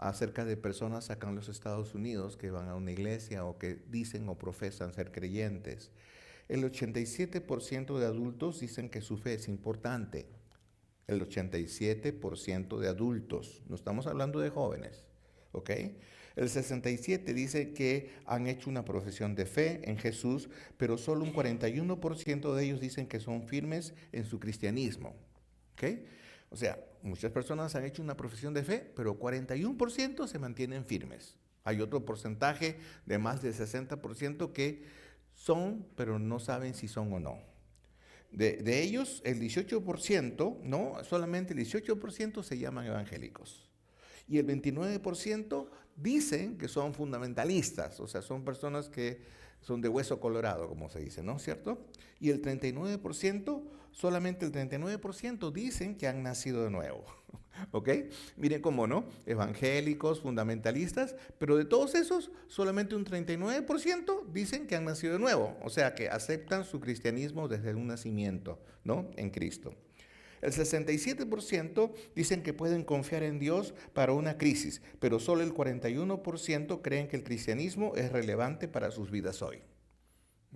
acerca de personas acá en los Estados Unidos que van a una iglesia o que dicen o profesan ser creyentes. El 87% de adultos dicen que su fe es importante. El 87% de adultos, no estamos hablando de jóvenes, ¿ok? El 67% dice que han hecho una profesión de fe en Jesús, pero solo un 41% de ellos dicen que son firmes en su cristianismo, ¿ok? O sea, muchas personas han hecho una profesión de fe, pero 41% se mantienen firmes. Hay otro porcentaje de más del 60% que son, pero no saben si son o no. De ellos, el 18%, no, solamente el 18% se llaman evangélicos. Y el 29% dicen que son fundamentalistas, o sea, son personas que son de hueso colorado, como se dice, ¿no es cierto? Y el 39%, solamente el 39% dicen que han nacido de nuevo. ¿Ok? Miren cómo no, evangélicos, fundamentalistas, pero de todos esos, solamente un 39% dicen que han nacido de nuevo, o sea, que aceptan su cristianismo desde un nacimiento, ¿no? En Cristo. El 67% dicen que pueden confiar en Dios para una crisis, pero solo el 41% creen que el cristianismo es relevante para sus vidas hoy.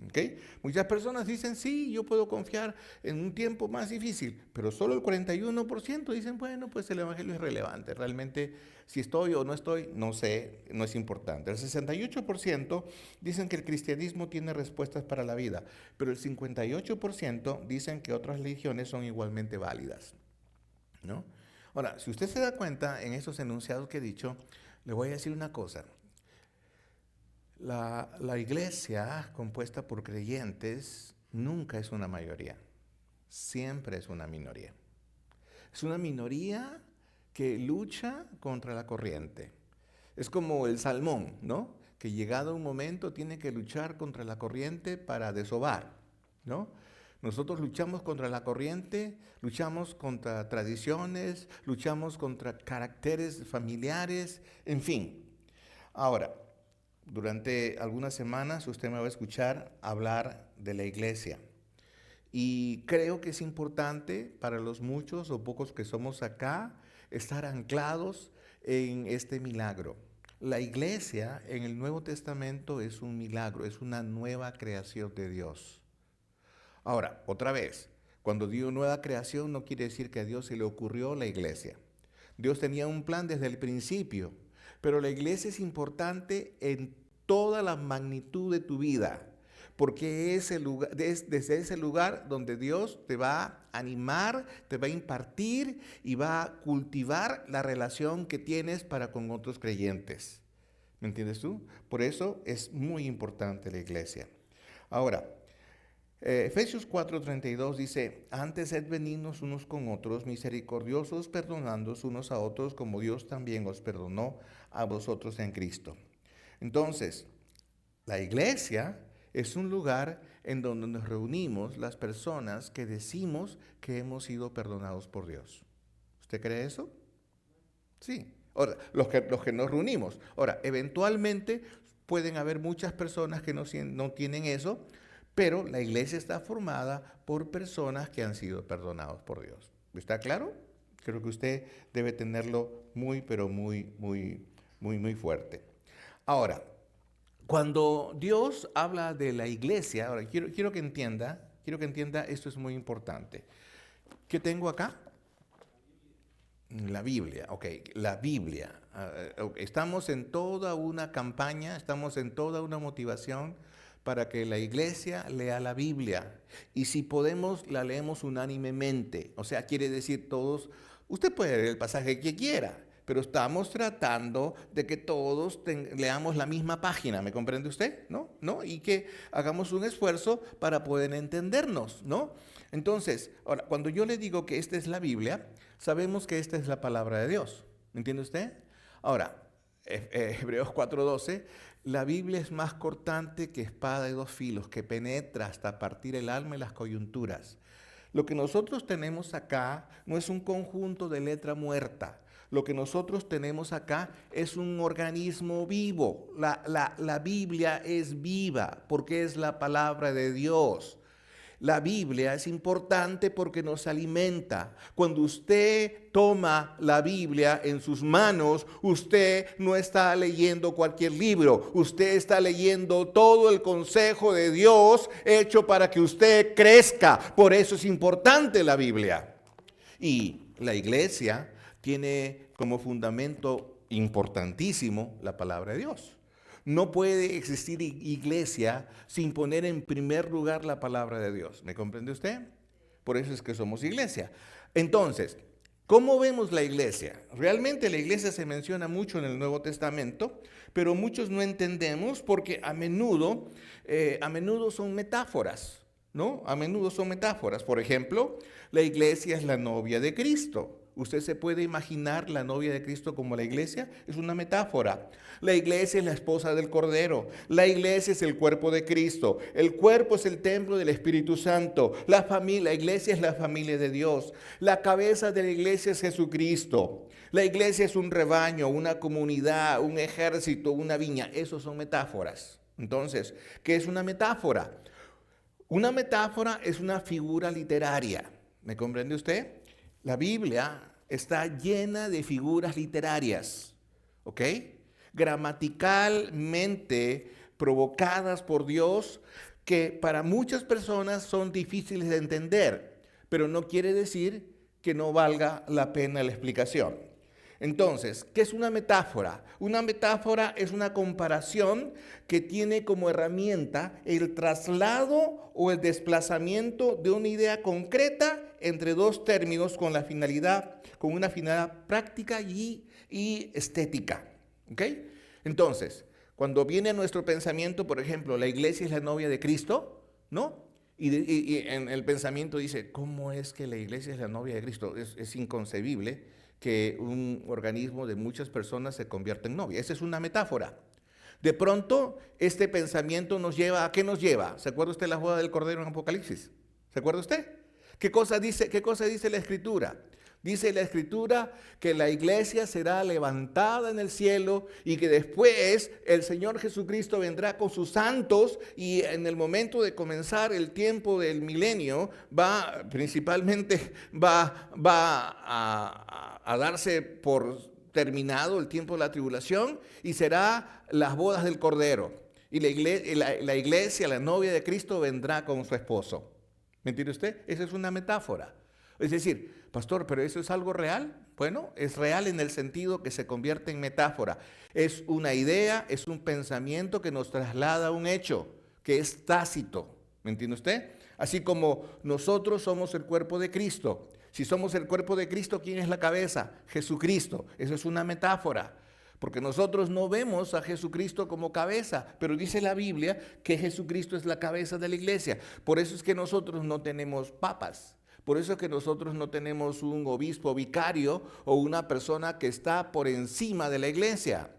¿Okay? Muchas personas dicen, sí, yo puedo confiar en un tiempo más difícil, pero solo el 41% dicen, bueno, pues el evangelio es relevante. Realmente, si estoy o no estoy, no sé, no es importante. El 68% dicen que el cristianismo tiene respuestas para la vida, pero el 58% dicen que otras religiones son igualmente válidas, ¿no? Ahora, si usted se da cuenta en esos enunciados que he dicho, le voy a decir una cosa. La iglesia compuesta por creyentes nunca es una mayoría, siempre es una minoría. Es una minoría que lucha contra la corriente. Es como el salmón, ¿no? Que llegado un momento tiene que luchar contra la corriente para desovar, ¿no? Nosotros luchamos contra la corriente, luchamos contra tradiciones, luchamos contra caracteres familiares, en fin. Ahora, durante algunas semanas usted me va a escuchar hablar de la iglesia. Y creo que es importante para los muchos o pocos que somos acá estar anclados en este milagro. La iglesia en el Nuevo Testamento es un milagro, es una nueva creación de Dios. Ahora, otra vez, cuando digo nueva creación no quiere decir que a Dios se le ocurrió la iglesia. Dios tenía un plan desde el principio, pero la iglesia es importante en toda la magnitud de tu vida, porque es desde ese lugar donde Dios te va a animar, te va a impartir y va a cultivar la relación que tienes para con otros creyentes. ¿Me entiendes tú? Por eso es muy importante la iglesia. Ahora, Efesios 4:32 dice, antes sed benignos unos con otros, misericordiosos, perdonándoos unos a otros, como Dios también os perdonó a vosotros en Cristo. Entonces, la iglesia es un lugar en donde nos reunimos las personas que decimos que hemos sido perdonados por Dios. ¿Usted cree eso? Sí. Ahora, los que nos reunimos. Ahora, eventualmente pueden haber muchas personas que no tienen eso, pero la iglesia está formada por personas que han sido perdonados por Dios. ¿Está claro? Creo que usted debe tenerlo muy, pero muy, muy, muy, muy fuerte. Ahora, cuando Dios habla de la iglesia, ahora quiero que entienda, esto es muy importante. ¿Qué tengo acá? La Biblia, ok, la Biblia. Estamos en toda una campaña, estamos en toda una motivación para que la iglesia lea la Biblia. Y si podemos, la leemos unánimemente. O sea, quiere decir todos, usted puede leer el pasaje que quiera, pero estamos tratando de que todos leamos la misma página, ¿me comprende usted? ¿No? ¿No? Y que hagamos un esfuerzo para poder entendernos, ¿no? Entonces, ahora, cuando yo le digo que esta es la Biblia, sabemos que esta es la palabra de Dios. ¿Me entiende usted? Ahora, Hebreos 4:12, la Biblia es más cortante que espada de dos filos, que penetra hasta partir el alma y las coyunturas. Lo que nosotros tenemos acá no es un conjunto de letra muerta. Lo que nosotros tenemos acá es un organismo vivo. La Biblia es viva porque es la palabra de Dios. La Biblia es importante porque nos alimenta. Cuando usted toma la Biblia en sus manos, usted no está leyendo cualquier libro. Usted está leyendo todo el consejo de Dios hecho para que usted crezca. Por eso es importante la Biblia. Y la iglesia tiene como fundamento importantísimo la palabra de Dios. No puede existir iglesia sin poner en primer lugar la palabra de Dios. ¿Me comprende usted? Por eso es que somos iglesia. Entonces, ¿cómo vemos la iglesia? Realmente la iglesia se menciona mucho en el Nuevo Testamento, pero muchos no entendemos porque a menudo son metáforas, ¿no? A menudo son metáforas. Por ejemplo, la iglesia es la novia de Cristo. ¿Usted se puede imaginar la novia de Cristo como la iglesia? Es una metáfora. La iglesia es la esposa del Cordero. La iglesia es el cuerpo de Cristo. El cuerpo es el templo del Espíritu Santo. La iglesia es la familia de Dios. La cabeza de la iglesia es Jesucristo. La iglesia es un rebaño, una comunidad, un ejército, una viña. Esos son metáforas. Entonces, ¿qué es una metáfora? Una metáfora es una figura literaria. ¿Me comprende usted? La Biblia está llena de figuras literarias, ¿ok? Gramaticalmente provocadas por Dios, que para muchas personas son difíciles de entender, pero no quiere decir que no valga la pena la explicación. Entonces, ¿qué es una metáfora? Una metáfora es una comparación que tiene como herramienta el traslado o el desplazamiento de una idea concreta entre dos términos con una finalidad práctica y estética. ¿Ok? Entonces, cuando viene a nuestro pensamiento, por ejemplo, la iglesia es la novia de Cristo, ¿no? Y en el pensamiento dice, ¿cómo es que la iglesia es la novia de Cristo? Es inconcebible que un organismo de muchas personas se convierta en novia. Esa es una metáfora. De pronto, este pensamiento nos lleva, ¿a qué nos lleva? ¿Se acuerda usted de la boda del Cordero en Apocalipsis? ¿Se acuerda usted? ¿Qué cosa dice la Escritura? Dice la Escritura que la iglesia será levantada en el cielo y que después el Señor Jesucristo vendrá con sus santos y en el momento de comenzar el tiempo del milenio va a darse por terminado el tiempo de la tribulación y será las bodas del Cordero. Y la iglesia, la novia de Cristo, vendrá con su esposo. ¿Me entiende usted? Esa es una metáfora. Es decir, pastor, ¿pero eso es algo real? Bueno, es real en el sentido que se convierte en metáfora. Es una idea, es un pensamiento que nos traslada a un hecho, que es tácito. ¿Me entiende usted? Así como nosotros somos el cuerpo de Cristo. Si somos el cuerpo de Cristo, ¿quién es la cabeza? Jesucristo. Eso es una metáfora. Porque nosotros no vemos a Jesucristo como cabeza, pero dice la Biblia que Jesucristo es la cabeza de la iglesia. Por eso es que nosotros no tenemos papas. Por eso es que nosotros no tenemos un obispo vicario o una persona que está por encima de la iglesia.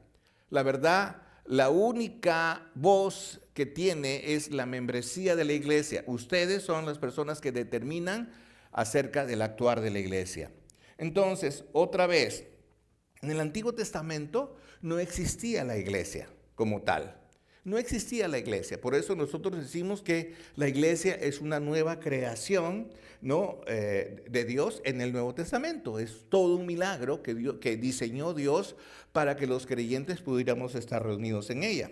La verdad, la única voz que tiene es la membresía de la iglesia. Ustedes son las personas que determinan acerca del actuar de la iglesia. Entonces, otra vez, en el Antiguo Testamento no existía la iglesia como tal. No existía la iglesia. Por eso nosotros decimos que la iglesia es una nueva creación, ¿no? De Dios en el Nuevo Testamento. Es todo un milagro que diseñó Dios para que los creyentes pudiéramos estar reunidos en ella.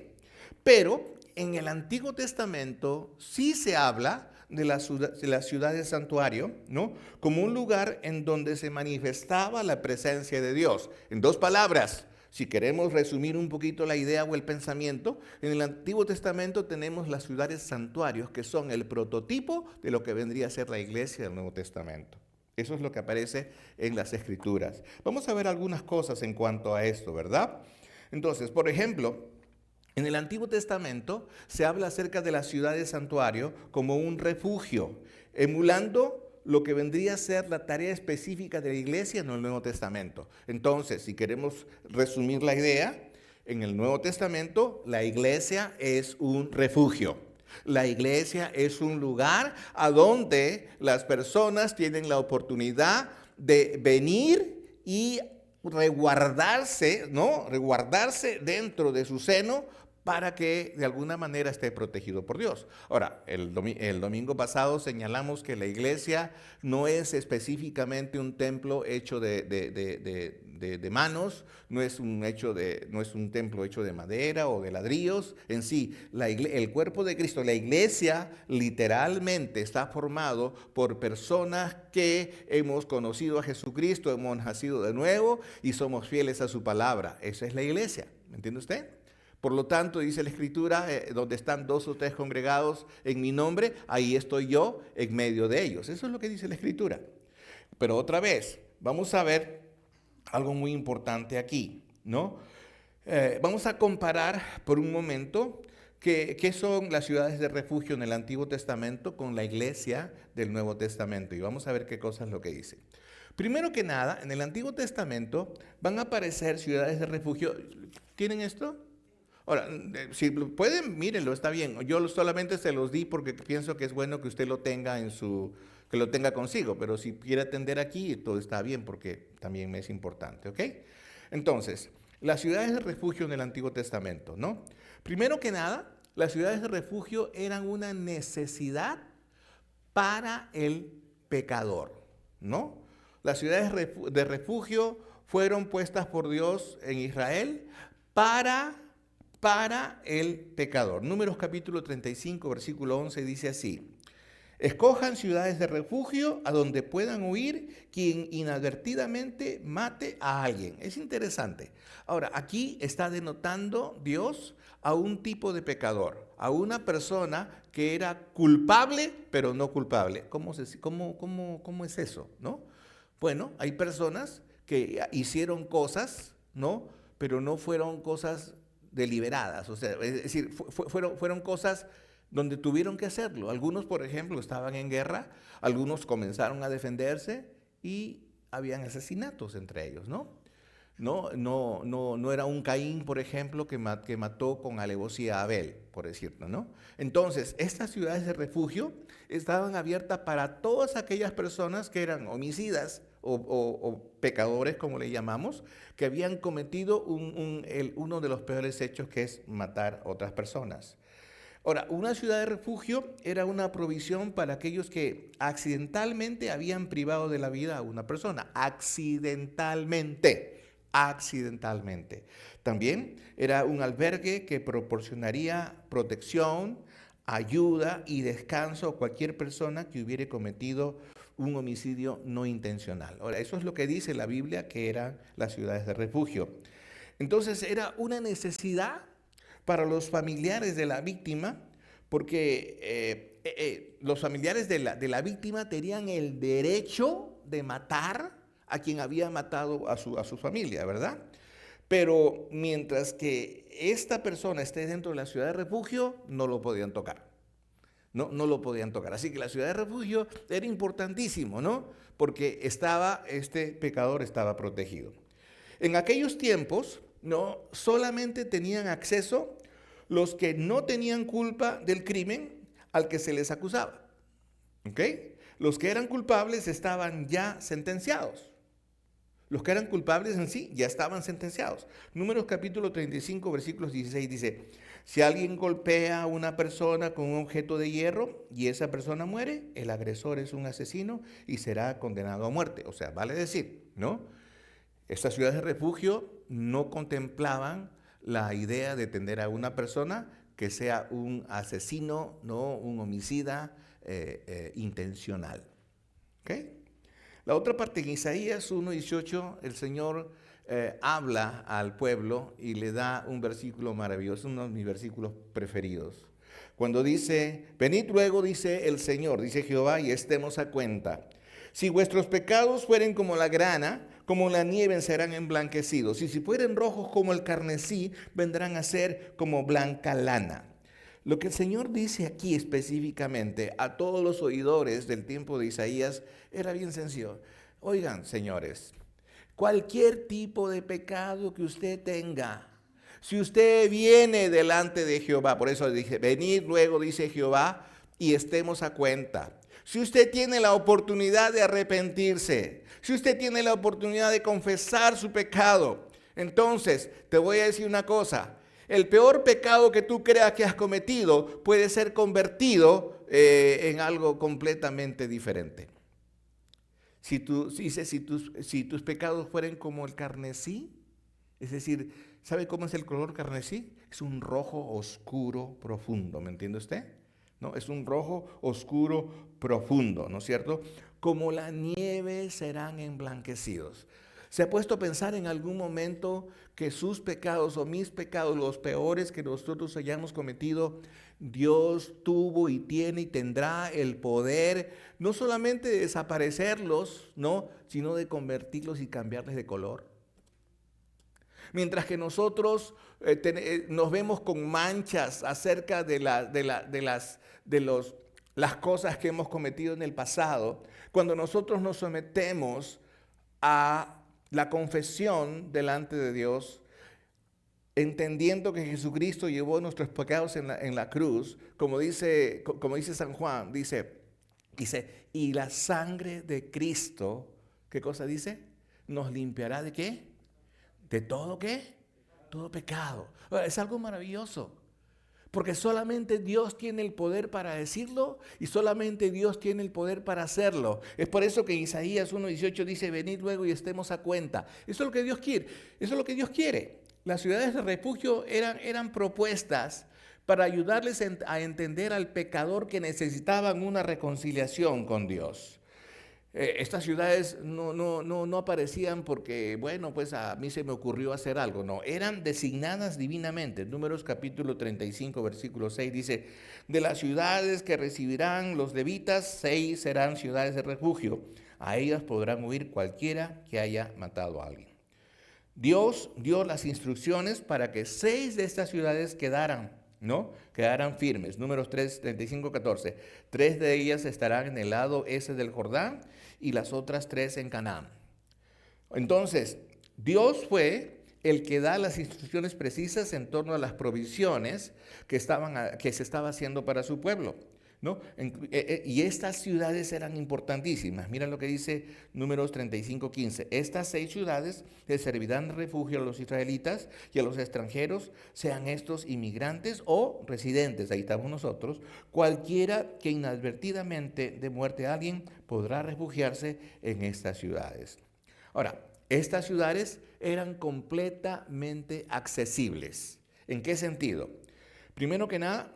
Pero en el Antiguo Testamento sí se habla de la ciudad de santuario, ¿no? Como un lugar en donde se manifestaba la presencia de Dios. En dos palabras, si queremos resumir un poquito la idea o el pensamiento, en el Antiguo Testamento tenemos las ciudades santuarios que son el prototipo de lo que vendría a ser la iglesia del Nuevo Testamento. Eso es lo que aparece en las Escrituras. Vamos a ver algunas cosas en cuanto a esto, ¿verdad? Entonces, por ejemplo, en el Antiguo Testamento se habla acerca de la ciudad de santuario como un refugio, emulando lo que vendría a ser la tarea específica de la iglesia en el Nuevo Testamento. Entonces, si queremos resumir la idea, en el Nuevo Testamento la iglesia es un refugio. La iglesia es un lugar a donde las personas tienen la oportunidad de venir y resguardarse, ¿no? Resguardarse dentro de su seno para que de alguna manera esté protegido por Dios. Ahora, el domingo pasado señalamos que la iglesia no es específicamente un templo hecho de manos, no es un templo hecho de madera o de ladrillos. En sí, el cuerpo de Cristo, la iglesia literalmente está formado por personas que hemos conocido a Jesucristo, hemos nacido de nuevo y somos fieles a su palabra. Esa es la iglesia, ¿me entiende usted? Por lo tanto, dice la Escritura, donde están 2 o 3 congregados en mi nombre, ahí estoy yo en medio de ellos. Eso es lo que dice la Escritura. Pero otra vez, vamos a ver algo muy importante aquí, ¿no? Vamos a comparar por un momento qué son las ciudades de refugio en el Antiguo Testamento con la iglesia del Nuevo Testamento. Y vamos a ver qué cosa es lo que dice. Primero que nada, en el Antiguo Testamento van a aparecer ciudades de refugio. ¿Tienen esto? Ahora, si pueden, mírenlo, está bien. Yo solamente se los di porque pienso que es bueno que usted lo tenga que lo tenga consigo, pero si quiere atender aquí, todo está bien porque también me es importante, ¿ok? Entonces, las ciudades de refugio en el Antiguo Testamento, ¿no? Primero que nada, las ciudades de refugio eran una necesidad para el pecador, ¿no? Las ciudades de refugio fueron puestas por Dios en Israel para el pecador. Números capítulo 35, versículo 11 dice así: escojan ciudades de refugio a donde puedan huir quien inadvertidamente mate a alguien. Es interesante. Ahora, aquí está denotando Dios a un tipo de pecador, a una persona que era culpable, pero no culpable. ¿Cómo es eso, no? Bueno, hay personas que hicieron cosas, ¿no? Pero no fueron cosas deliberadas, o sea, es decir, fueron cosas donde tuvieron que hacerlo. Algunos, por ejemplo, estaban en guerra, algunos comenzaron a defenderse y habían asesinatos entre ellos, ¿no? No era un Caín, por ejemplo, que mató con alevosía a Abel, por decirlo, ¿no? Entonces, estas ciudades de refugio estaban abiertas para todas aquellas personas que eran homicidas o pecadores, como le llamamos, que habían cometido uno de los peores hechos, que es matar a otras personas. Ahora, una ciudad de refugio era una provisión para aquellos que accidentalmente habían privado de la vida a una persona. Accidentalmente. También era un albergue que proporcionaría protección, ayuda y descanso a cualquier persona que hubiera cometido un homicidio no intencional. Ahora, eso es lo que dice la Biblia que eran las ciudades de refugio. Entonces, era una necesidad para los familiares de la víctima, porque los familiares de la víctima tenían el derecho de matar a quien había matado a su familia, ¿verdad? Pero mientras que esta persona esté dentro de la ciudad de refugio, no lo podían tocar. No lo podían tocar. Así que la ciudad de refugio era importantísimo, ¿no? Porque este pecador estaba protegido. En aquellos tiempos, no solamente tenían acceso los que no tenían culpa del crimen al que se les acusaba. ¿Ok? Los que eran culpables estaban ya sentenciados. Los que eran culpables en sí ya estaban sentenciados. Números capítulo 35, versículos 16 dice: si alguien golpea a una persona con un objeto de hierro y esa persona muere, el agresor es un asesino y será condenado a muerte. O sea, vale decir, ¿no? Estas ciudades de refugio no contemplaban la idea de tener a una persona que sea un asesino, no un homicida intencional. ¿Ok? La otra parte, en Isaías 1:18, el Señor habla al pueblo y le da un versículo maravilloso, uno de mis versículos preferidos. Cuando dice: venid luego, dice el Señor, dice Jehová, y estemos a cuenta. Si vuestros pecados fueren como la grana, como la nieve serán emblanquecidos. Y si fueren rojos como el carmesí, vendrán a ser como blanca lana. Lo que el Señor dice aquí específicamente a todos los oidores del tiempo de Isaías era bien sencillo. Oigan, señores, cualquier tipo de pecado que usted tenga, si usted viene delante de Jehová, por eso dije, venid luego, dice Jehová, y estemos a cuenta. Si usted tiene la oportunidad de arrepentirse, si usted tiene la oportunidad de confesar su pecado, entonces te voy a decir una cosa. El peor pecado que tú creas que has cometido puede ser convertido en algo completamente diferente. Si tus pecados fueran como el carmesí, es decir, ¿sabe cómo es el color carmesí? Es un rojo oscuro profundo, ¿me entiende usted? ¿No? Es un rojo oscuro profundo, ¿no es cierto? Como la nieve serán emblanquecidos. ¿Se ha puesto a pensar en algún momento que sus pecados o mis pecados, los peores que nosotros hayamos cometido, Dios tuvo y tiene y tendrá el poder no solamente de desaparecerlos, ¿no?, sino de convertirlos y cambiarles de color? Mientras que nosotros nos vemos con manchas acerca de las cosas que hemos cometido en el pasado, cuando nosotros nos sometemos a la confesión delante de Dios, entendiendo que Jesucristo llevó nuestros pecados en la cruz, como dice San Juan, dice, y la sangre de Cristo, ¿qué cosa dice? Nos limpiará ¿de qué? ¿De todo qué? Todo pecado. Es algo maravilloso. Porque solamente Dios tiene el poder para decirlo y solamente Dios tiene el poder para hacerlo. Es por eso que Isaías 1:18 dice, venid luego y estemos a cuenta. Eso es lo que Dios quiere. Eso es lo que Dios quiere. Las ciudades de refugio eran propuestas para ayudarles a entender al pecador que necesitaban una reconciliación con Dios. Estas ciudades no aparecían porque, bueno, pues a mí se me ocurrió hacer algo. No, eran designadas divinamente. Números capítulo 35, versículo 6 dice, de las ciudades que recibirán los levitas, 6 serán ciudades de refugio. A ellas podrán huir cualquiera que haya matado a alguien. Dios dio las instrucciones para que 6 de estas ciudades quedaran firmes. Números 3, 35, 14. 3 de ellas estarán en el lado este del Jordán y las otras 3 en Canaán. Entonces, Dios fue el que da las instrucciones precisas en torno a las provisiones que se estaba haciendo para su pueblo, ¿no? Y estas ciudades eran importantísimas. Mira lo que dice Números 35, 15. Estas 6 ciudades les servirán de refugio a los israelitas y a los extranjeros, sean estos inmigrantes o residentes, ahí estamos nosotros. Cualquiera que inadvertidamente dé muerte a alguien podrá refugiarse en estas ciudades. Ahora, estas ciudades eran completamente accesibles. ¿En qué sentido? Primero que nada,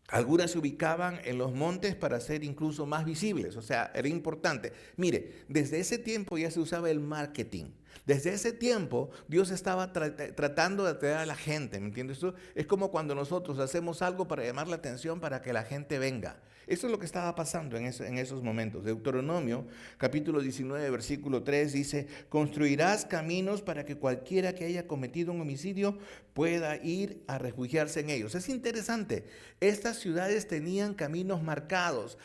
algunas se ubicaban en los montes para ser incluso más visibles, o sea, era importante. Mire, desde ese tiempo ya se usaba el marketing. Desde ese tiempo Dios estaba tratando de atraer a la gente, ¿me entiendes tú? Es como cuando nosotros hacemos algo para llamar la atención para que la gente venga. Eso es lo que estaba pasando en esos momentos. Deuteronomio, capítulo 19, versículo 3 dice, construirás caminos para que cualquiera que haya cometido un homicidio pueda ir a refugiarse en ellos. Es interesante, estas ciudades tenían caminos marcados.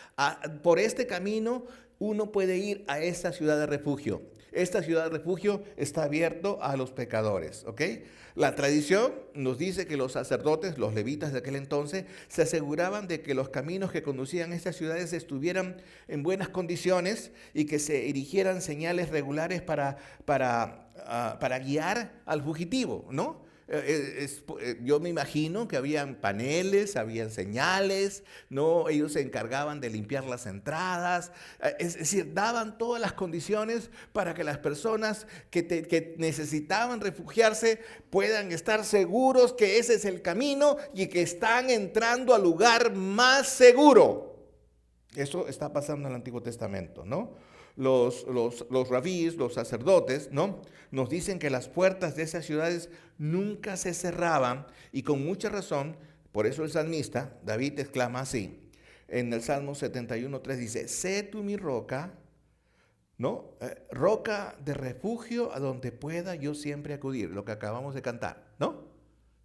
Por este camino uno puede ir a esta ciudad de refugio. Esta ciudad de refugio está abierto a los pecadores, ¿ok? La tradición nos dice que los sacerdotes, los levitas de aquel entonces, se aseguraban de que los caminos que conducían a estas ciudades estuvieran en buenas condiciones y que se erigieran señales regulares para guiar al fugitivo, ¿no? Yo me imagino que habían paneles, habían señales, ¿no? Ellos se encargaban de limpiar las entradas, es decir, daban todas las condiciones para que las personas que necesitaban refugiarse puedan estar seguros que ese es el camino y que están entrando al lugar más seguro. Eso está pasando en el Antiguo Testamento, ¿no? Los rabíes, los sacerdotes, ¿no?, nos dicen que las puertas de esas ciudades nunca se cerraban y con mucha razón. Por eso el salmista, David, exclama así, en el Salmo 71:3 dice, sé tú mi roca, ¿no? Roca de refugio a donde pueda yo siempre acudir, lo que acabamos de cantar, ¿no?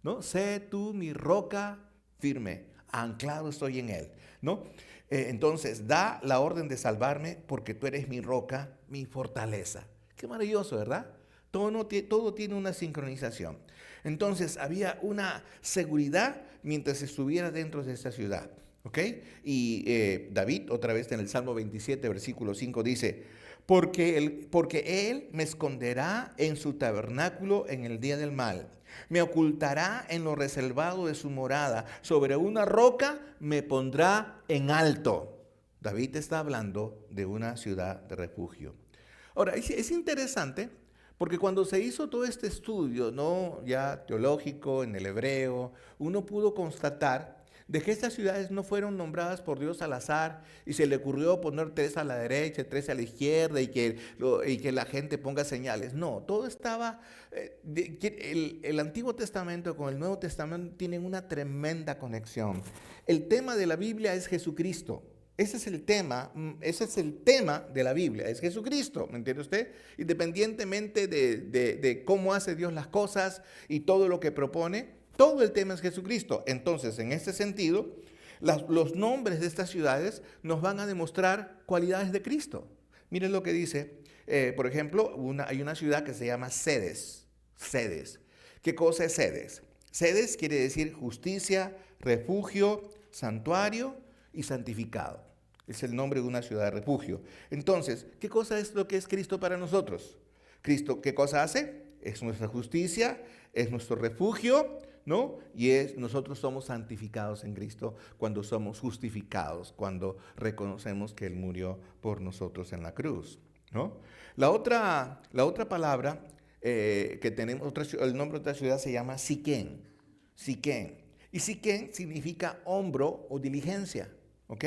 ¿No? Sé tú mi roca firme, anclado estoy en él, ¿no? Entonces, da la orden de salvarme porque tú eres mi roca, mi fortaleza. Qué maravilloso, ¿verdad? Todo tiene una sincronización. Entonces, había una seguridad mientras estuviera dentro de esa ciudad, ¿ok? Y David, otra vez en el Salmo 27, versículo 5, dice, porque él me esconderá en su tabernáculo en el día del mal. Me ocultará en lo reservado de su morada. Sobre una roca me pondrá en alto. David está hablando de una ciudad de refugio. Ahora, es interesante porque cuando se hizo todo este estudio, ¿no?, ya teológico en el hebreo, uno pudo constatar de que estas ciudades no fueron nombradas por Dios al azar y se le ocurrió poner 3 a la derecha, 3 a la izquierda y que la gente ponga señales. No, todo estaba, el Antiguo Testamento con el Nuevo Testamento tienen una tremenda conexión. El tema de la Biblia es Jesucristo. Ese es el tema de la Biblia, es Jesucristo, ¿me entiende usted? Independientemente de cómo hace Dios las cosas y todo lo que propone, todo el tema es Jesucristo. Entonces, en este sentido, los nombres de estas ciudades nos van a demostrar cualidades de Cristo. Miren lo que dice, por ejemplo, hay una ciudad que se llama Cedes. Cedes. ¿Qué cosa es Cedes? Cedes quiere decir justicia, refugio, santuario y santificado. Es el nombre de una ciudad de refugio. Entonces, ¿qué cosa es lo que es Cristo para nosotros? Cristo, ¿qué cosa hace? Es nuestra justicia, es nuestro refugio, ¿no? Y nosotros somos santificados en Cristo cuando somos justificados, cuando reconocemos que Él murió por nosotros en la cruz, ¿no? La otra palabra que tenemos, el nombre de otra ciudad se llama Siquén. Siquén. Y Siquén significa hombro o diligencia, ¿ok?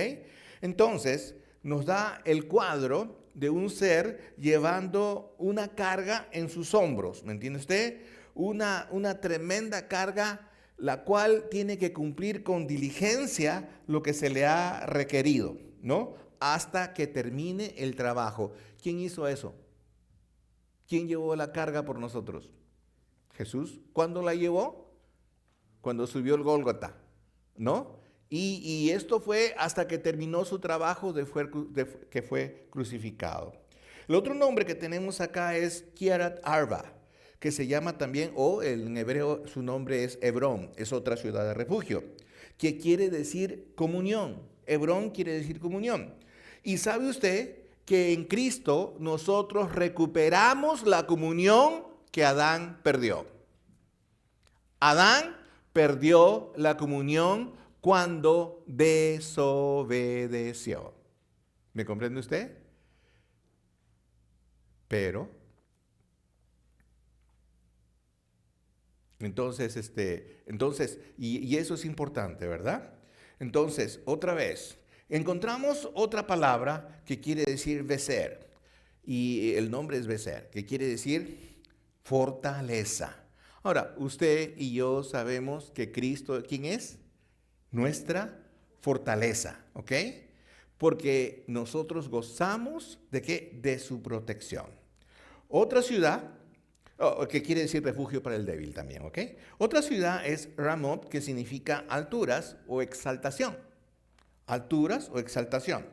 Entonces, nos da el cuadro de un ser llevando una carga en sus hombros, ¿me entiende usted? Una tremenda carga, la cual tiene que cumplir con diligencia lo que se le ha requerido, ¿no? Hasta que termine el trabajo. ¿Quién hizo eso? ¿Quién llevó la carga por nosotros? Jesús. ¿Cuándo la llevó? Cuando subió el Gólgota, ¿no? Y esto fue hasta que terminó su trabajo que fue crucificado. El otro nombre que tenemos acá es Kiryat Arba, que se llama también, en hebreo su nombre es Hebrón, es otra ciudad de refugio, que quiere decir comunión. Hebrón quiere decir comunión. Y sabe usted que en Cristo nosotros recuperamos la comunión que Adán perdió. Adán perdió la comunión cuando desobedeció. ¿Me comprende usted? Pero, entonces, y eso es importante, ¿verdad? Entonces, otra vez, encontramos otra palabra que quiere decir becer, y el nombre es becer, que quiere decir fortaleza. Ahora, usted y yo sabemos que Cristo, ¿quién es? Nuestra fortaleza, ¿ok? Porque nosotros gozamos ¿de qué? De su protección. Otra ciudad, que quiere decir refugio para el débil también, ¿ok? Otra ciudad es Ramot, que significa alturas o exaltación. Alturas o exaltación.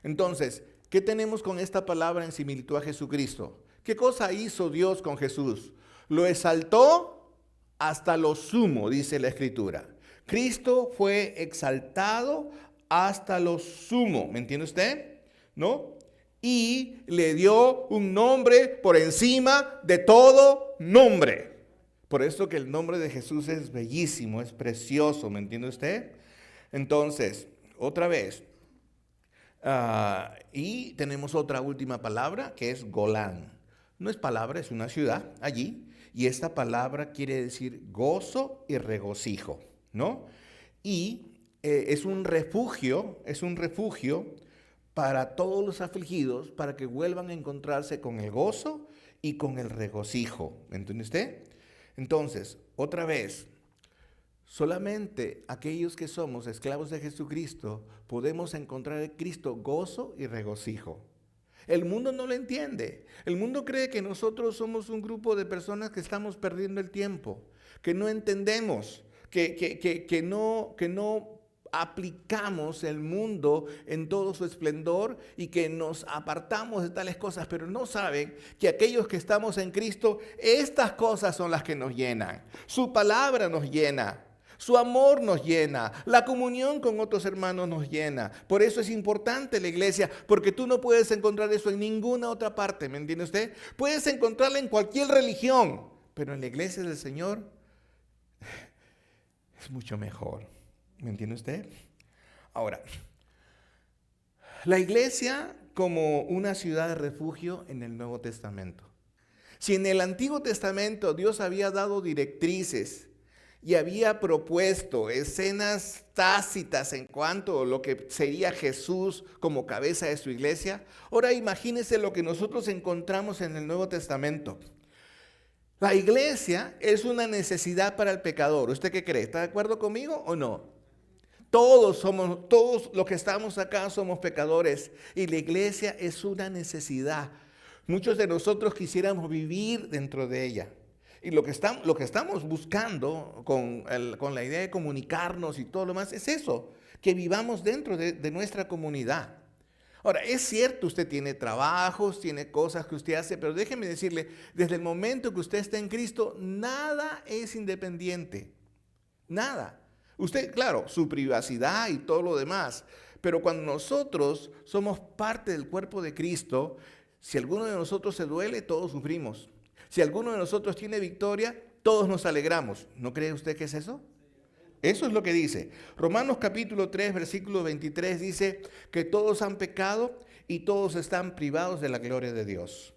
Entonces, ¿qué tenemos con esta palabra en similitud a Jesucristo? ¿Qué cosa hizo Dios con Jesús? Lo exaltó hasta lo sumo, dice la Escritura. Cristo fue exaltado hasta lo sumo, ¿me entiende usted? ¿No? Y le dio un nombre por encima de todo nombre. Por eso que el nombre de Jesús es bellísimo, es precioso, ¿me entiende usted? Entonces, otra vez, y tenemos otra última palabra que es Golán. No es palabra, es una ciudad allí, y esta palabra quiere decir gozo y regocijo, ¿no? Y es un refugio para todos los afligidos, para que vuelvan a encontrarse con el gozo y con el regocijo. ¿Me entiende usted? Entonces, otra vez, solamente aquellos que somos esclavos de Jesucristo podemos encontrar en Cristo gozo y regocijo. El mundo no lo entiende. El mundo cree que nosotros somos un grupo de personas que estamos perdiendo el tiempo, que no entendemos, que no aplicamos el mundo en todo su esplendor y que nos apartamos de tales cosas, pero no saben que aquellos que estamos en Cristo, estas cosas son las que nos llenan. Su palabra nos llena. Su amor nos llena, la comunión con otros hermanos nos llena. Por eso es importante la iglesia, porque tú no puedes encontrar eso en ninguna otra parte, ¿me entiende usted? Puedes encontrarla en cualquier religión, pero en la iglesia del Señor es mucho mejor, ¿me entiende usted? Ahora, la iglesia como una ciudad de refugio en el Nuevo Testamento. Si en el Antiguo Testamento Dios había dado directrices y había propuesto escenas tácitas en cuanto a lo que sería Jesús como cabeza de su iglesia, ahora imagínense lo que nosotros encontramos en el Nuevo Testamento. La iglesia es una necesidad para el pecador. ¿Usted qué cree? ¿Está de acuerdo conmigo o no? Todos los que estamos acá somos pecadores y la iglesia es una necesidad. Muchos de nosotros quisiéramos vivir dentro de ella. Y lo que estamos buscando con la idea de comunicarnos y todo lo más es eso, que vivamos dentro de nuestra comunidad. Ahora, es cierto, usted tiene trabajos, tiene cosas que usted hace, pero déjeme decirle, desde el momento que usted está en Cristo, nada es independiente. Nada. Usted, claro, su privacidad y todo lo demás, pero cuando nosotros somos parte del cuerpo de Cristo, si alguno de nosotros se duele, todos sufrimos. Si alguno de nosotros tiene victoria, todos nos alegramos. ¿No cree usted que es eso? Eso es lo que dice. Romanos capítulo 3, versículo 23 dice que todos han pecado y todos están privados de la gloria de Dios.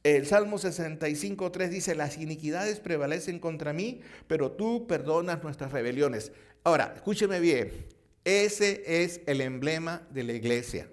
El Salmo 65, 3 dice, las iniquidades prevalecen contra mí, pero tú perdonas nuestras rebeliones. Ahora, escúcheme bien, ese es el emblema de la iglesia.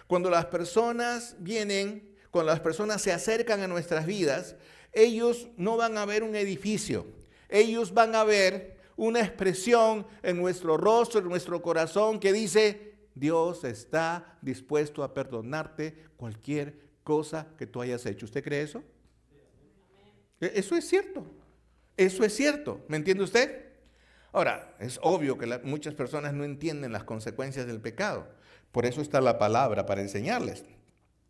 Cuando las personas vienen, cuando las personas se acercan a nuestras vidas, ellos no van a ver un edificio, ellos van a ver una expresión en nuestro rostro, en nuestro corazón que dice, Dios está dispuesto a perdonarte cualquier cosa que tú hayas hecho. ¿Usted cree eso? Eso es cierto. Eso es cierto. ¿Me entiende usted? Ahora, es obvio que muchas personas no entienden las consecuencias del pecado. Por eso está la palabra para enseñarles.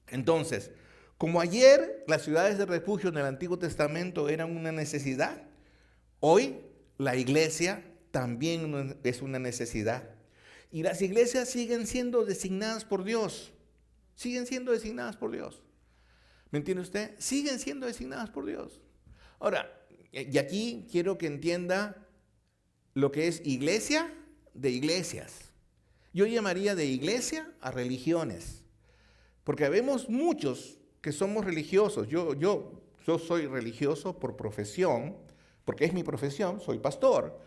Entonces, como ayer las ciudades de refugio en el Antiguo Testamento eran una necesidad, hoy la iglesia también es una necesidad. Y las iglesias siguen siendo designadas por Dios. Siguen siendo designadas por Dios. ¿Me entiende usted? Siguen siendo designadas por Dios. Ahora, y aquí quiero que entienda lo que es iglesia de iglesias. Yo llamaría de iglesia a religiones. Porque vemos muchos que somos religiosos. Yo soy religioso por profesión, porque es mi profesión, soy pastor,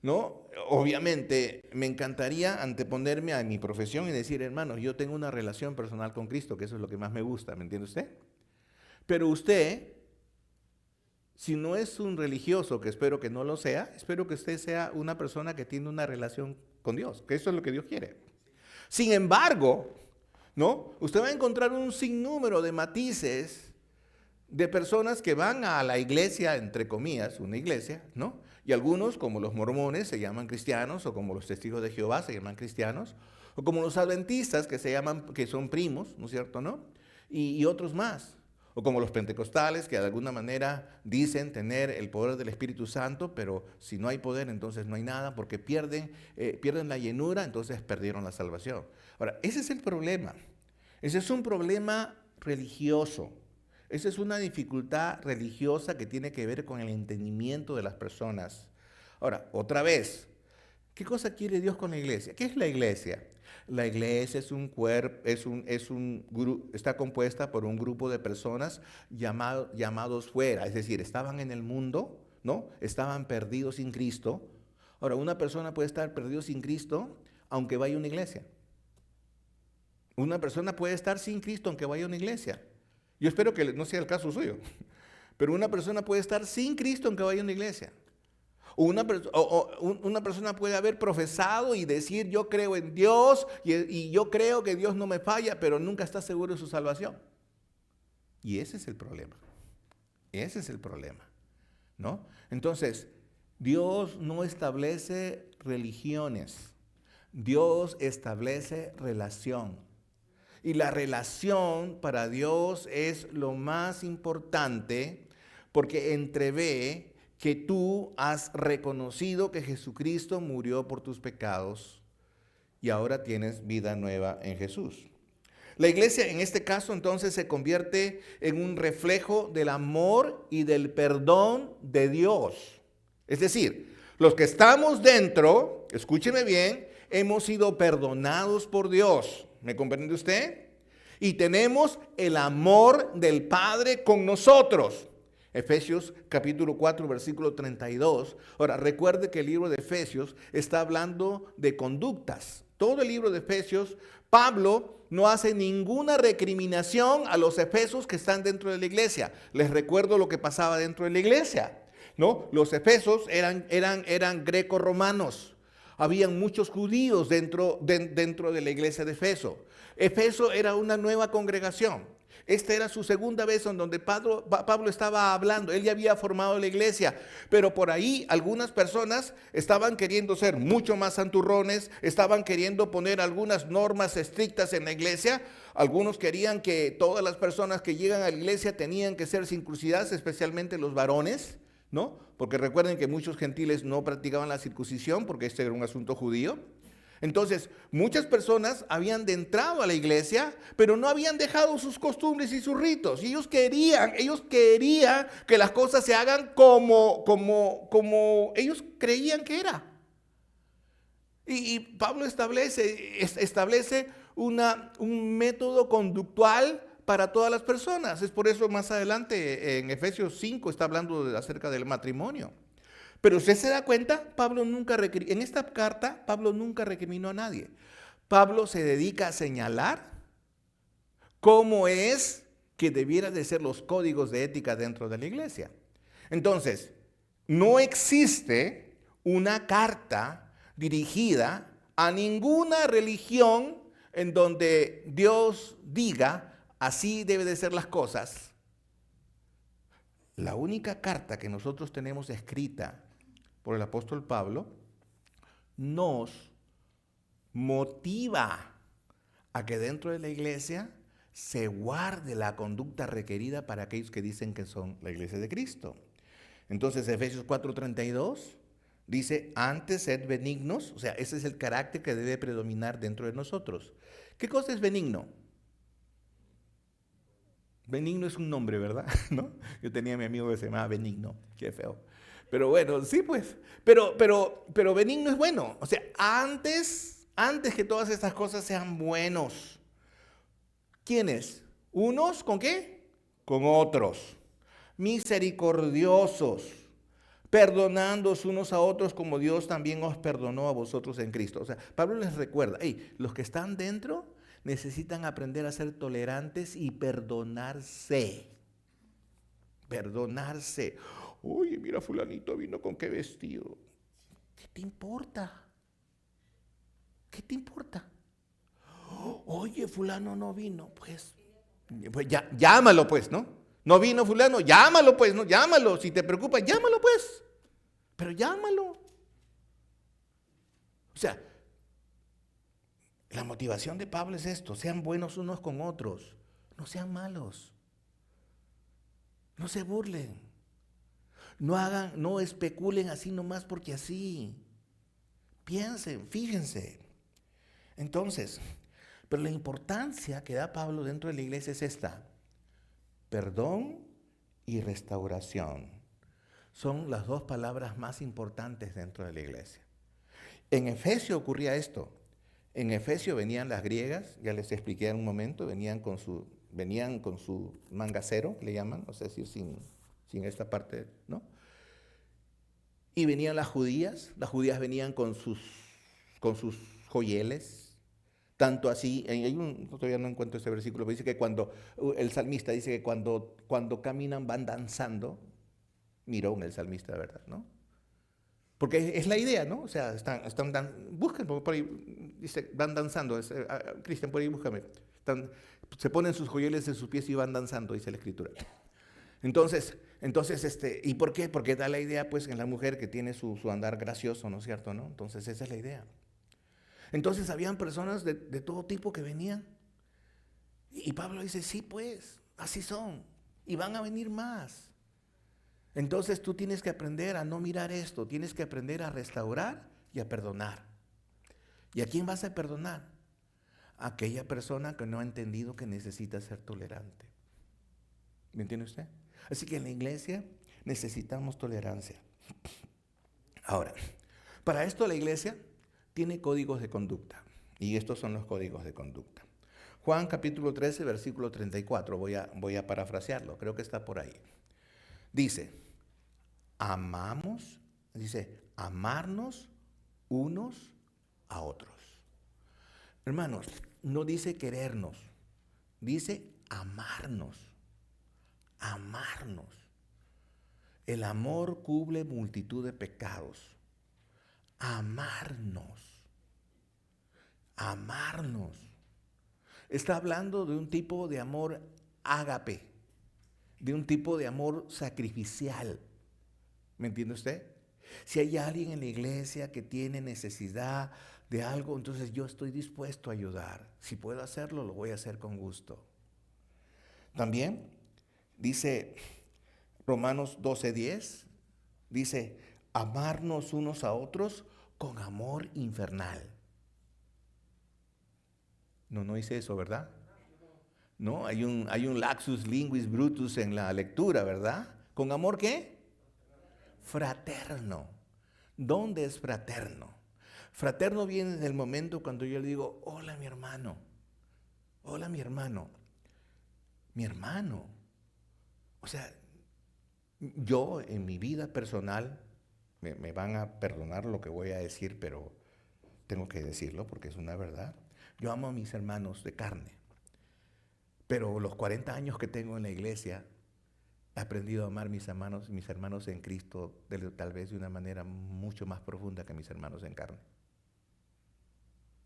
¿no? Obviamente me encantaría anteponerme a mi profesión y decir, hermanos, yo tengo una relación personal con Cristo, que eso es lo que más me gusta, ¿me entiende usted? Pero usted, si no es un religioso, que espero que no lo sea, espero que usted sea una persona que tiene una relación con Dios, que eso es lo que Dios quiere. Sin embargo, ¿no? Usted va a encontrar un sinnúmero de matices de personas que van a la iglesia, entre comillas, una iglesia, ¿no? Y algunos, como los mormones, se llaman cristianos, o como los testigos de Jehová se llaman cristianos, o como los adventistas que son primos, ¿no es cierto, no? Y otros más. O como los pentecostales, que de alguna manera dicen tener el poder del Espíritu Santo, pero si no hay poder, entonces no hay nada, porque pierden la llenura, entonces perdieron la salvación. Ahora, ese es el problema. Ese es un problema religioso. Esa es una dificultad religiosa que tiene que ver con el entendimiento de las personas. Ahora, otra vez, ¿qué cosa quiere Dios con la iglesia? ¿Qué es la iglesia? La iglesia es un cuerpo, está compuesta por un grupo de personas llamados fuera, es decir, estaban en el mundo, ¿no? Estaban perdidos sin Cristo. Ahora, una persona puede estar perdido sin Cristo aunque vaya a una iglesia. Una persona puede estar sin Cristo aunque vaya a una iglesia. Yo espero que no sea el caso suyo, pero una persona puede estar sin Cristo aunque vaya a una iglesia. Una persona puede haber profesado y decir yo creo en Dios y yo creo que Dios no me falla, pero nunca está seguro de su salvación. Y ese es el problema. Ese es el problema, ¿no? Entonces, Dios no establece religiones. Dios establece relación. Y la relación para Dios es lo más importante porque entrevé que tú has reconocido que Jesucristo murió por tus pecados y ahora tienes vida nueva en Jesús. La iglesia en este caso entonces se convierte en un reflejo del amor y del perdón de Dios. Es decir, los que estamos dentro, escúcheme bien, hemos sido perdonados por Dios. ¿Me comprende usted? Y tenemos el amor del Padre con nosotros. Efesios capítulo 4, versículo 32. Ahora, recuerde que el libro de Efesios está hablando de conductas. Todo el libro de Efesios, Pablo no hace ninguna recriminación a los efesios que están dentro de la iglesia. Les recuerdo lo que pasaba dentro de la iglesia, ¿no? Los efesios eran greco-romanos. Habían muchos judíos dentro de la iglesia de Efeso. Efeso era una nueva congregación. Esta era su segunda vez en donde Pablo estaba hablando. Él ya había formado la iglesia, pero por ahí algunas personas estaban queriendo ser mucho más santurrones, estaban queriendo poner algunas normas estrictas en la iglesia. Algunos querían que todas las personas que llegan a la iglesia tenían que ser circuncidadas, especialmente los varones, ¿no? Porque recuerden que muchos gentiles no practicaban la circuncisión porque este era un asunto judío. Entonces, muchas personas habían entrado a la iglesia, pero no habían dejado sus costumbres y sus ritos. Y ellos querían que las cosas se hagan como ellos creían que era. Y Pablo establece un método conductual para todas las personas. Es por eso más adelante en Efesios 5 está hablando acerca del matrimonio. Pero usted se da cuenta, en esta carta Pablo nunca recriminó a nadie. Pablo se dedica a señalar cómo es que debieran de ser los códigos de ética dentro de la iglesia. Entonces, no existe una carta dirigida a ninguna religión en donde Dios diga, así deben de ser las cosas. La única carta que nosotros tenemos escrita por el apóstol Pablo nos motiva a que dentro de la iglesia se guarde la conducta requerida para aquellos que dicen que son la iglesia de Cristo. Entonces, Efesios 4:32 dice, antes sed benignos, o sea, ese es el carácter que debe predominar dentro de nosotros. ¿Qué cosa es benigno? Benigno es un nombre, ¿verdad? ¿No? Yo tenía a mi amigo que se llamaba Benigno, qué feo. Pero bueno, sí pues, pero benigno es bueno. O sea, antes que todas estas cosas sean buenos. ¿Quiénes? ¿Unos con qué? Con otros. Misericordiosos, perdonándoos unos a otros como Dios también os perdonó a vosotros en Cristo. O sea, Pablo les recuerda, los que están dentro necesitan aprender a ser tolerantes y perdonarse. Perdonarse. Oye, mira, fulanito vino con qué vestido. ¿Qué te importa? ¿Qué te importa? Oye, fulano no vino. Pues ya, llámalo pues, ¿no? No vino fulano, llámalo pues, ¿no? Llámalo. Si te preocupa, llámalo pues. Pero llámalo. O sea, la motivación de Pablo es esto. Sean buenos unos con otros. No sean malos. No se burlen. No especulen así nomás porque así. Piensen, fíjense. Entonces, pero la importancia que da Pablo dentro de la iglesia es esta. Perdón y restauración son las dos palabras más importantes dentro de la iglesia. En Efesio ocurría esto. En Efesio venían las griegas, ya les expliqué en un momento, venían con su mangacero, le llaman, o sea, es decir, sin esta parte, ¿no? Y venían las judías venían con sus joyeles, tanto así, todavía no encuentro este versículo, pero dice que cuando, el salmista dice que cuando caminan van danzando, mirón el salmista, ¿verdad? ¿No? Porque es la idea, ¿no? O sea, busquen por ahí, dice, van danzando, Cristian, por ahí búscame, se ponen sus joyeles en sus pies y van danzando, dice la escritura. Entonces, ¿y por qué? Porque da la idea, pues, en la mujer que tiene su andar gracioso, ¿no es cierto? ¿No? Entonces, esa es la idea. Entonces, habían personas de todo tipo que venían. Y Pablo dice, sí, pues, así son. Y van a venir más. Entonces tú tienes que aprender a no mirar esto, tienes que aprender a restaurar y a perdonar. ¿Y a quién vas a perdonar? A aquella persona que no ha entendido que necesita ser tolerante. ¿Me entiende usted? Así que en la iglesia necesitamos tolerancia. Ahora, para esto la iglesia tiene códigos de conducta. Y estos son los códigos de conducta. Juan capítulo 13, versículo 34. Voy a parafrasearlo, creo que está por ahí. Dice, amarnos unos a otros. Hermanos, no dice querernos, dice amarnos. Amarnos. El amor cubre multitud de pecados. Amarnos. Amarnos. Está hablando de un tipo de amor ágape, de un tipo de amor sacrificial. ¿Me entiende usted? Si hay alguien en la iglesia que tiene necesidad de algo, entonces yo estoy dispuesto a ayudar. Si puedo hacerlo, lo voy a hacer con gusto. También dice Romanos 12:10, dice, amarnos unos a otros con amor infernal. No dice eso, ¿verdad? No, hay un laxus linguis brutus en la lectura, ¿verdad? ¿Con amor qué? Fraterno. ¿Dónde es fraterno? Fraterno viene del momento cuando yo le digo, hola mi hermano, hola mi hermano, mi hermano. O sea, yo en mi vida personal, me van a perdonar lo que voy a decir, pero tengo que decirlo porque es una verdad. Yo amo a mis hermanos de carne, pero los 40 años que tengo en la iglesia, he aprendido a amar mis hermanos en Cristo, tal vez de una manera mucho más profunda que mis hermanos en carne.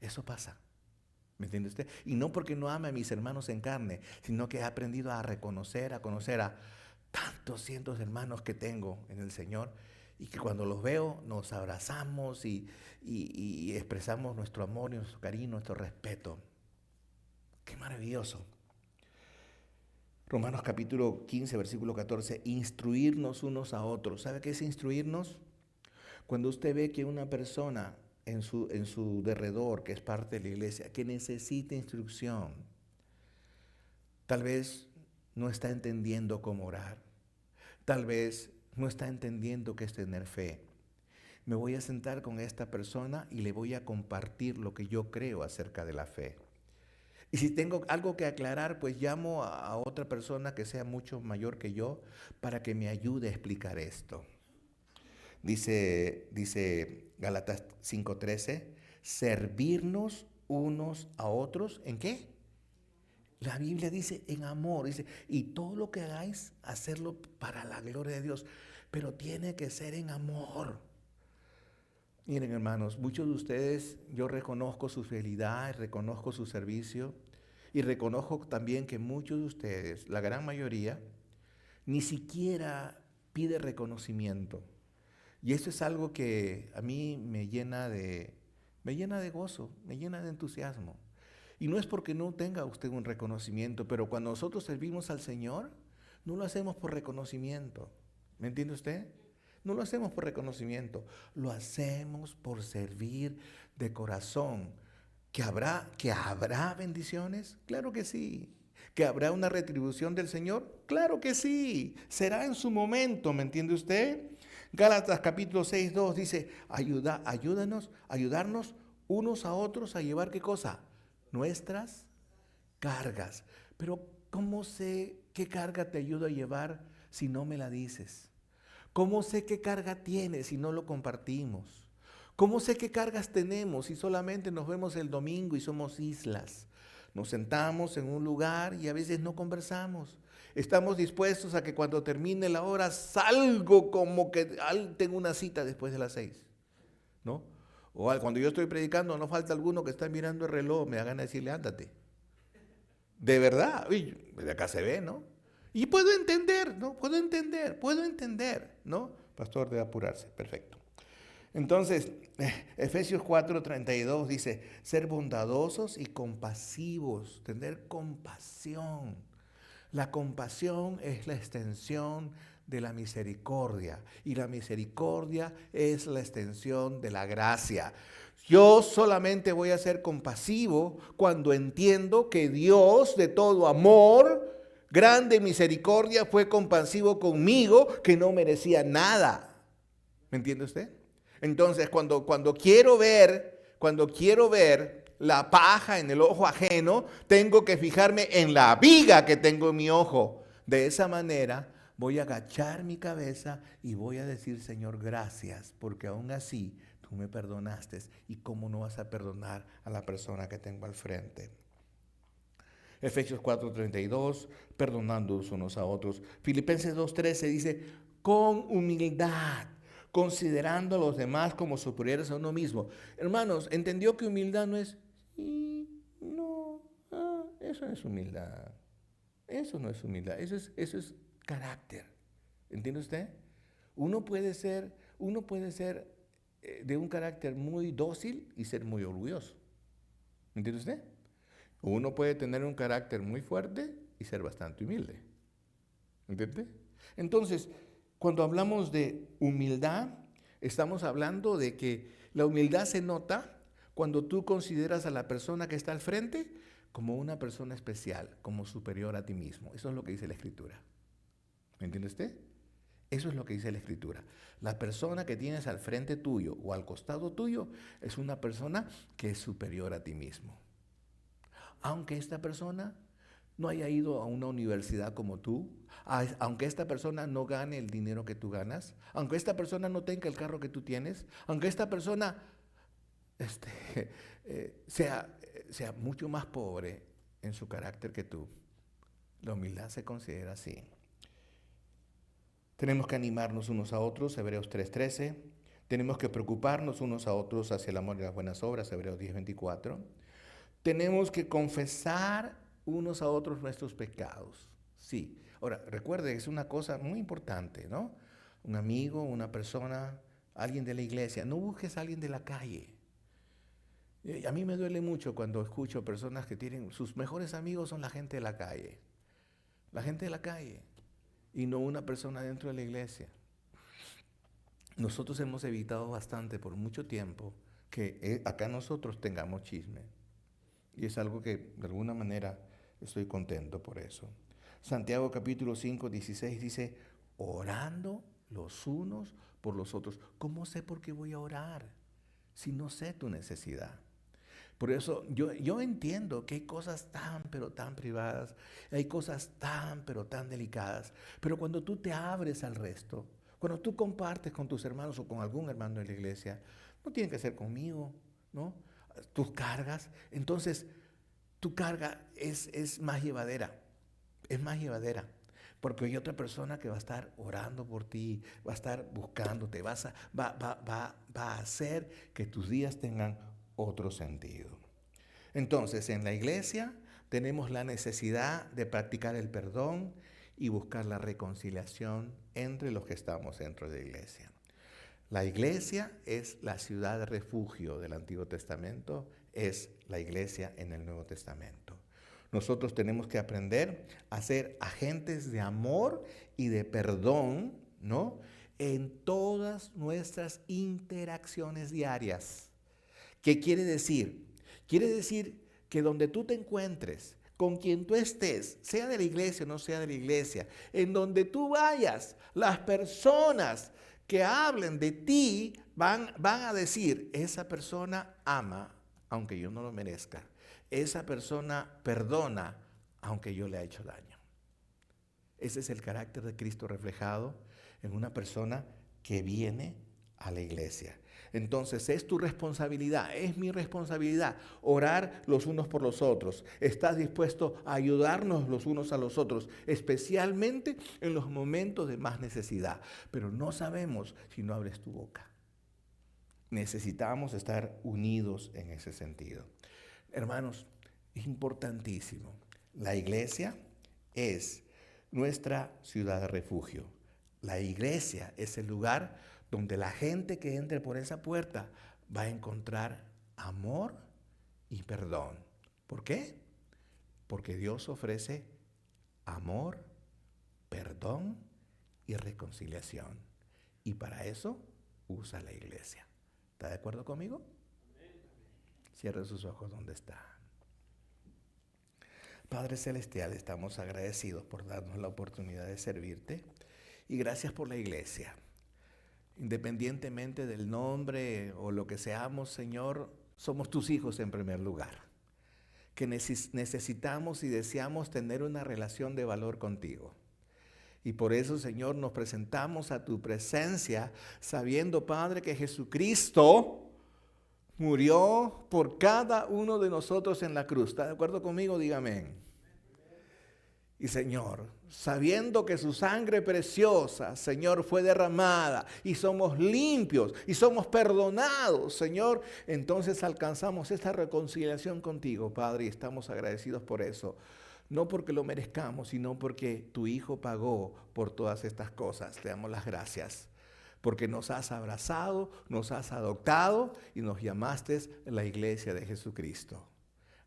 Eso pasa. ¿Me entiende usted? Y no porque no ame a mis hermanos en carne, sino que he aprendido a reconocer, a conocer a tantos cientos de hermanos que tengo en el Señor y que cuando los veo nos abrazamos y expresamos nuestro amor, nuestro cariño, nuestro respeto. ¡Qué maravilloso! Romanos capítulo 15, versículo 14, instruirnos unos a otros. ¿Sabe qué es instruirnos? Cuando usted ve que una persona en su derredor, que es parte de la iglesia, que necesita instrucción, tal vez no está entendiendo cómo orar, tal vez no está entendiendo qué es tener fe. Me voy a sentar con esta persona y le voy a compartir lo que yo creo acerca de la fe. Y si tengo algo que aclarar, pues llamo a otra persona que sea mucho mayor que yo para que me ayude a explicar esto. Dice Gálatas 5:13, servirnos unos a otros, ¿en qué? La Biblia dice en amor, dice, y todo lo que hagáis, hacerlo para la gloria de Dios, pero tiene que ser en amor. Miren, hermanos, muchos de ustedes, yo reconozco su fidelidad, reconozco su servicio y reconozco también que muchos de ustedes, la gran mayoría, ni siquiera pide reconocimiento. Y eso es algo que a mí me llena de gozo, me llena de entusiasmo. Y no es porque no tenga usted un reconocimiento, pero cuando nosotros servimos al Señor, no lo hacemos por reconocimiento. ¿Me entiende usted? No lo hacemos por reconocimiento, lo hacemos por servir de corazón. ¿Que habrá bendiciones? Claro que sí. ¿Que habrá una retribución del Señor? Claro que sí. Será en su momento, ¿me entiende usted? Gálatas capítulo 6:2 dice, ayudarnos unos a otros a llevar ¿qué cosa? Nuestras cargas. Pero ¿cómo sé qué carga te ayudo a llevar si no me la dices? ¿Cómo sé qué carga tienes si no lo compartimos? ¿Cómo sé qué cargas tenemos si solamente nos vemos el domingo y somos islas? Nos sentamos en un lugar y a veces no conversamos. Estamos dispuestos a que cuando termine la hora salgo como que tengo una cita después de las 6, ¿no? O cuando yo estoy predicando no falta alguno que está mirando el reloj, me da ganas de decirle, ándate. De verdad, uy, de acá se ve, ¿no? Y puedo entender, ¿no? Puedo entender, ¿no? Pastor, debe apurarse, perfecto. Entonces, Efesios 4:32 dice, ser bondadosos y compasivos, tener compasión. La compasión es la extensión de la misericordia. Y la misericordia es la extensión de la gracia. Yo solamente voy a ser compasivo cuando entiendo que Dios, de todo amor, grande misericordia, fue compasivo conmigo, que no merecía nada. ¿Me entiende usted? Entonces, cuando quiero ver la paja en el ojo ajeno, tengo que fijarme en la viga que tengo en mi ojo. De esa manera voy a agachar mi cabeza y voy a decir, Señor, gracias, porque aún así tú me perdonaste. ¿Y cómo no vas a perdonar a la persona que tengo al frente? Efesios 4:32, perdonándonos unos a otros. Filipenses 2:13 dice, con humildad, considerando a los demás como superiores a uno mismo. Hermanos, ¿entendió que humildad no es, sí, no, eso no es humildad? Eso no es humildad, eso es carácter. ¿Entiende usted? Uno puede ser de un carácter muy dócil y ser muy orgulloso. ¿Entiende usted? Uno puede tener un carácter muy fuerte y ser bastante humilde. ¿Entiende? Entonces, cuando hablamos de humildad, estamos hablando de que la humildad se nota cuando tú consideras a la persona que está al frente como una persona especial, como superior a ti mismo. Eso es lo que dice la Escritura. ¿Me entiende usted? Eso es lo que dice la Escritura. La persona que tienes al frente tuyo o al costado tuyo es una persona que es superior a ti mismo. Aunque esta persona no haya ido a una universidad como tú, aunque esta persona no gane el dinero que tú ganas, aunque esta persona no tenga el carro que tú tienes, aunque esta persona sea mucho más pobre en su carácter que tú, la humildad se considera así. Tenemos que animarnos unos a otros, Hebreos 3:13. Tenemos que preocuparnos unos a otros hacia el amor y las buenas obras, Hebreos 10:24. Tenemos que confesar unos a otros nuestros pecados. Sí. Ahora, recuerde, es una cosa muy importante, ¿no? Un amigo, una persona, alguien de la iglesia. No busques a alguien de la calle. A mí me duele mucho cuando escucho personas que tienen, sus mejores amigos son la gente de la calle. La gente de la calle. Y no una persona dentro de la iglesia. Nosotros hemos evitado bastante por mucho tiempo que acá nosotros tengamos chisme. Y es algo que de alguna manera estoy contento por eso. Santiago capítulo 5:16 dice, orando los unos por los otros. ¿Cómo sé por qué voy a orar si no sé tu necesidad? Por eso yo entiendo que hay cosas tan, pero tan privadas, hay cosas tan, pero tan delicadas, pero cuando tú te abres al resto, cuando tú compartes con tus hermanos o con algún hermano de la iglesia, no tiene que ser conmigo, ¿no? Tus cargas, entonces tu carga es más llevadera, porque hay otra persona que va a estar orando por ti, va a estar buscándote, va a hacer que tus días tengan otro sentido. Entonces, en la iglesia tenemos la necesidad de practicar el perdón y buscar la reconciliación entre los que estamos dentro de la iglesia. La iglesia es la ciudad de refugio del Antiguo Testamento, es la iglesia en el Nuevo Testamento. Nosotros tenemos que aprender a ser agentes de amor y de perdón, ¿no? En todas nuestras interacciones diarias. ¿Qué quiere decir? Quiere decir que donde tú te encuentres, con quien tú estés, sea de la iglesia o no sea de la iglesia, en donde tú vayas, las personas que hablen de ti van a decir, esa persona ama, aunque yo no lo merezca. Esa persona perdona, aunque yo le haya hecho daño. Ese es el carácter de Cristo reflejado en una persona que viene a la iglesia. Entonces es tu responsabilidad, es mi responsabilidad orar los unos por los otros. Estás dispuesto a ayudarnos los unos a los otros, especialmente en los momentos de más necesidad. Pero no sabemos si no abres tu boca. Necesitamos estar unidos en ese sentido. Hermanos, es importantísimo. La iglesia es nuestra ciudad de refugio. La iglesia es el lugar donde la gente que entre por esa puerta va a encontrar amor y perdón. ¿Por qué? Porque Dios ofrece amor, perdón y reconciliación. Y para eso usa la iglesia. ¿Está de acuerdo conmigo? Cierre sus ojos donde está. Padre Celestial, estamos agradecidos por darnos la oportunidad de servirte y gracias por la iglesia. Independientemente del nombre o lo que seamos, Señor, somos tus hijos en primer lugar, que necesitamos y deseamos tener una relación de valor contigo. Y por eso, Señor, nos presentamos a tu presencia sabiendo, Padre, que Jesucristo murió por cada uno de nosotros en la cruz. ¿Está de acuerdo conmigo? Dígame. Y Señor, sabiendo que su sangre preciosa, Señor, fue derramada y somos limpios y somos perdonados, Señor, entonces alcanzamos esta reconciliación contigo, Padre, y estamos agradecidos por eso. No porque lo merezcamos, sino porque tu Hijo pagó por todas estas cosas. Te damos las gracias. Porque nos has abrazado, nos has adoptado y nos llamaste la iglesia de Jesucristo.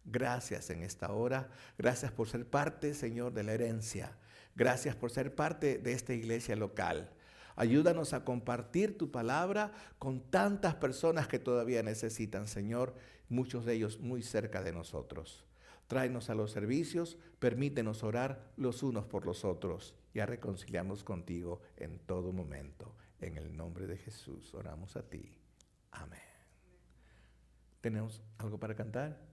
Gracias en esta hora. Gracias por ser parte, Señor, de la herencia. Gracias por ser parte de esta iglesia local. Ayúdanos a compartir tu palabra con tantas personas que todavía necesitan, Señor, muchos de ellos muy cerca de nosotros. Tráenos a los servicios, permítenos orar los unos por los otros y a reconciliarnos contigo en todo momento. En el nombre de Jesús oramos a ti. Amén. ¿Tenemos algo para cantar?